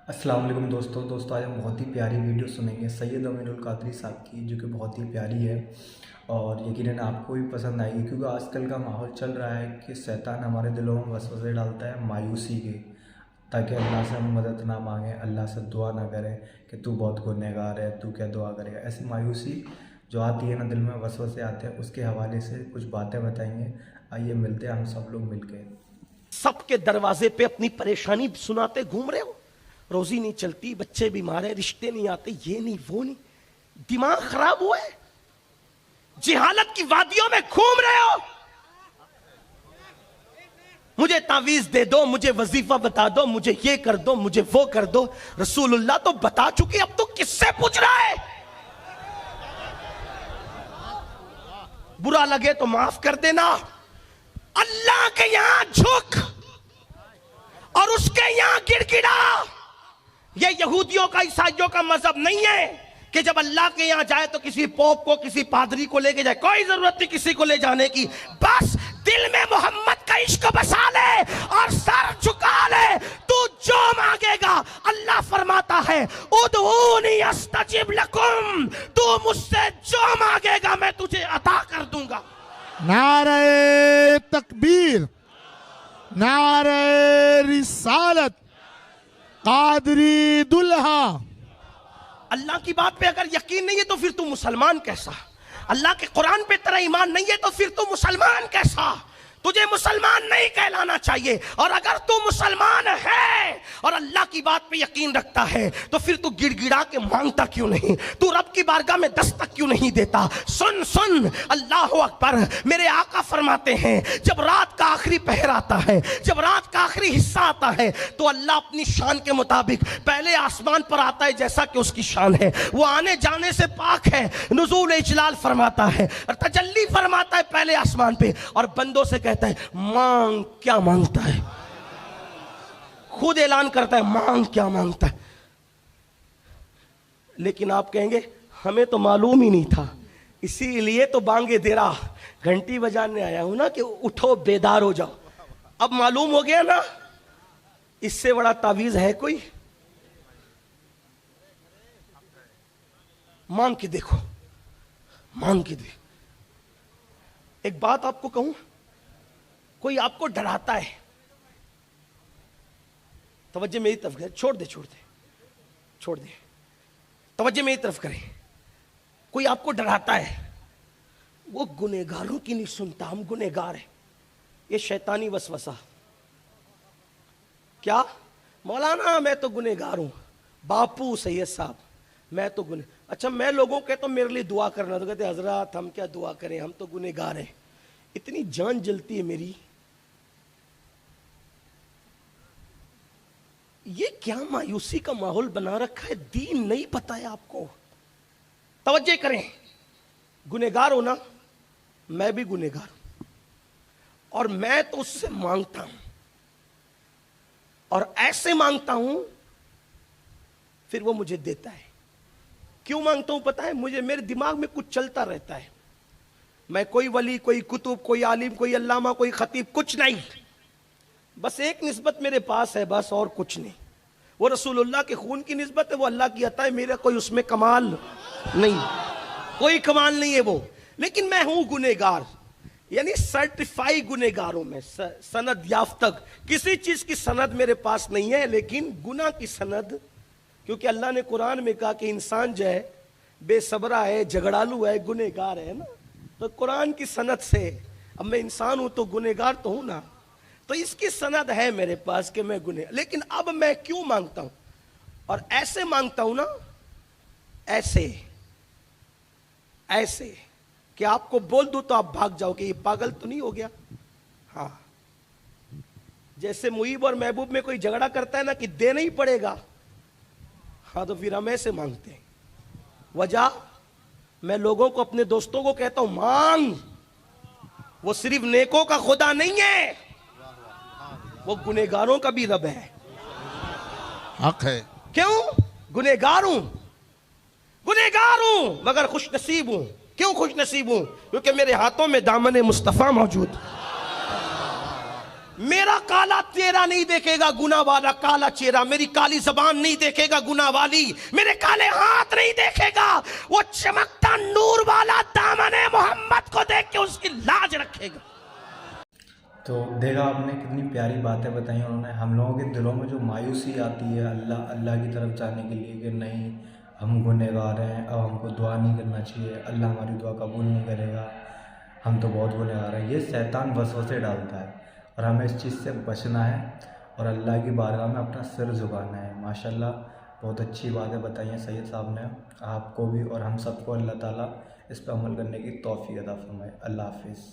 अस्सलाम वालेकुम दोस्तों आज हम बहुत ही प्यारी वीडियो सुनेंगे सैयद अमीनुल कादरी साहब की, जो कि बहुत ही प्यारी है और यकीनन आपको भी पसंद आएगी। क्योंकि आजकल का माहौल चल रहा है कि शैतान हमारे दिलों में वसवसे डालता है मायूसी के, ताकि अल्लाह से हम मदद ना मांगें, अल्लाह से दुआ ना करें कि तू बहुत गुनहगार है, तू क्या दुआ करेगा। ऐसी मायूसी जो आती है ना, दिल में वसवसे आते हैं, उसके हवाले से कुछ बातें बताएंगे। आइए मिलते हैं हम सब लोग मिलके। सबके दरवाजे पे अपनी परेशानी सुनाते घूम रहे हो, रोजी नहीं चलती, बच्चे बीमार है, रिश्ते नहीं आते, ये नहीं वो नहीं, दिमाग खराब हुआ है, जिहालत की वादियों में घूम रहे हो। मुझे तावीज दे दो, मुझे वजीफा बता दो, मुझे ये कर दो, मुझे वो कर दो। रसूलुल्लाह तो बता चुके, अब तो किससे पूछ रहा है? बुरा लगे तो माफ कर देना। अल्लाह के यहां झुक और उसके यहां गिड़गिड़ा। ये यहूदियों का, ईसाइयों का मजहब नहीं है कि जब अल्लाह के यहां जाए तो किसी पोप को, किसी पादरी को लेके जाए। कोई जरूरत नहीं किसी को ले जाने की, बस दिल में मोहम्मद का इश्क बसा ले और सर झुका ले। तू जो मांगेगा, अल्लाह फरमाता है उदऊनी अस्तजिब लकुम, तू मुझसे जो मांगेगा मैं तुझे अता कर दूंगा। नारे तकबीर, नारे रिसालत, कादरी दुल्हा। अल्लाह की बात पे अगर यकीन नहीं है तो फिर तू मुसलमान कैसा? अल्लाह के कुरान पे तेरा ईमान नहीं है तो फिर तू मुसलमान कैसा? तुझे मुसलमान नहीं कहलाना चाहिए। और अगर तू मुसलमान है और अल्लाह की बात पे यकीन रखता है तो फिर तू गिड़गिड़ा के मांगता क्यों नहीं? तू रब की बारगाह में दस्तक क्यों नहीं देता? सुन सुन, अल्लाह अकबर। मेरे आका फरमाते हैं जब रात का आखिरी पहर आता है, जब रात का आखिरी हिस्सा आता है, तो अल्लाह अपनी शान के मुताबिक पहले आसमान पर आता है जैसा कि उसकी शान है। वो आने जाने से पाक है, नुज़ूल इजलाल फरमाता है और तजल्ली फरमाता है पहले आसमान पे, और बंदों से कहता है मांग क्या मांगता है। खुद ऐलान करता है मांग क्या मांगता है। लेकिन आप कहेंगे हमें तो मालूम ही नहीं था, इसीलिए तो बांगे दे रहा, घंटी बजाने आया हूं ना कि उठो बेदार हो जाओ। अब मालूम हो गया ना, इससे बड़ा तावीज है कोई? मांग के देखो, मांग के दे। एक बात आपको कहूं, कोई आपको डराता है, तवज्जो मेरी तरफ करें, छोड़ दे छोड़ दे छोड़ दे, तवज्जो मेरी तरफ करें। कोई आपको डराता है, वो गुनहगारों की नहीं सुनता, हम गुनहगार हैं, ये शैतानी वसवसा। क्या मौलाना मैं तो गुनहगार हूं, बापू सैयद साहब मैं तो गुनह, अच्छा मैं लोगों के तो मेरे लिए दुआ करना, तो कहते हजरत हम क्या दुआ करें, हम तो गुनहगार हैं। इतनी जान जलती है मेरी, ये क्या मायूसी का माहौल बना रखा है। दीन नहीं पता है आपको। तवज्जो करें, गुनहगार हो ना, मैं भी गुनहगार हूं और मैं तो उससे मांगता हूं और ऐसे मांगता हूं फिर वो मुझे देता है। क्यों मांगता हूं पता है? मुझे, मेरे दिमाग में कुछ चलता रहता है। मैं कोई वली, कोई कुतुब, कोई आलिम, कोई अल्लामा, कोई खतीब, कुछ नहीं। बस एक निस्बत मेरे पास है, बस और कुछ नहीं। वो रसूलुल्लाह के खून की निस्बत है, वो अल्लाह की अता है, मेरा कोई उसमें कमाल नहीं, कोई कमाल नहीं है वो। लेकिन मैं हूं गुनहगार, यानी सर्टिफाई गुनहगार हूं मैं, सनद याफ्ता। किसी चीज की सनद मेरे पास नहीं है, लेकिन गुनाह की सनद, क्योंकि अल्लाह ने कुरान में कहा कि इंसान जो है बेसबरा है, झगड़ालू है, गुनहगार है ना। तो कुरान की सनद से अब मैं इंसान हूं तो गुनहगार तो हूं ना, तो इसकी सनद है मेरे पास कि मैं गुनह। लेकिन अब मैं क्यों मांगता हूं, और ऐसे मांगता हूं ना, ऐसे ऐसे कि आपको बोल दूं तो आप भाग जाओ कि ये पागल तो नहीं हो गया। हाँ, जैसे मुईब और महबूब में कोई झगड़ा करता है ना कि देना ही पड़ेगा, हाँ तो फिर हम ऐसे मांगते हैं। वजह, मैं लोगों को, अपने दोस्तों को कहता हूं मांग, वो सिर्फ नेकों का खुदा नहीं है, वो गुनहगारों का भी रब है। हक है। क्यों? गुनहगार हूं, गुनहगार हूं मगर खुश नसीब हूं। क्यों खुश नसीब हूं? क्योंकि मेरे हाथों में दामन मुस्तफा मौजूद। मेरा काला चेहरा नहीं देखेगा गुनाह वाला काला चेहरा, मेरी काली जबान नहीं देखेगा गुनाह वाली, मेरे काले हाथ नहीं देखेगा, वो चमकता नूर वाला दामन मोहम्मद को देख के उसकी लाज रखेगा। तो देखा आपने कितनी प्यारी बातें बताई उन्होंने। हम लोगों के दिलों में जो मायूसी आती है अल्लाह की तरफ जाने के लिए कि नहीं हम गुनहगार हैं, अब हमको दुआ नहीं करना चाहिए, अल्लाह हमारी दुआ कबूल नहीं करेगा, हम तो बहुत गुनहगार हैं, ये शैतान वसवसे डालता है और हमें इस चीज़ से बचना है और अल्लाह की बारगाह में अपना सिर झुकाना है। माशाल्लाह बहुत अच्छी बातें बताई हैं सैयद साहब ने, आपको भी और हम सबको अल्लाह ताला इस पर अमल करने की तौफीक अता फरमाए। अल्लाह हाफिज़।